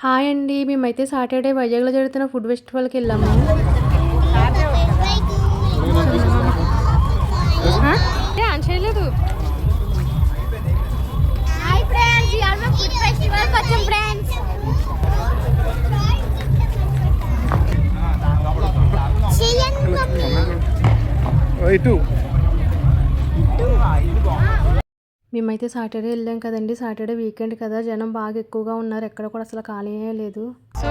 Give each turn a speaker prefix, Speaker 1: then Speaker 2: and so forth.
Speaker 1: Hi అండి. మేమైతే Saturday వైజాగ్‌లో జరుగుతున్న ఫుడ్ ఫెస్టివల్‌కి వెళ్ళాము. ఆన్ చేయలేదు.
Speaker 2: Hi friends, we are food festival వచ్చాం ఫ్రెండ్స్.
Speaker 1: మేమైతే సాటర్డే వెళ్ళాం కదండి. సాటర్డే వీకెండ్ కదా, జనం బాగా ఎక్కువగా ఉన్నారు. ఎక్కడ కూడా అసలు ఖాళీయే లేదు.
Speaker 3: సో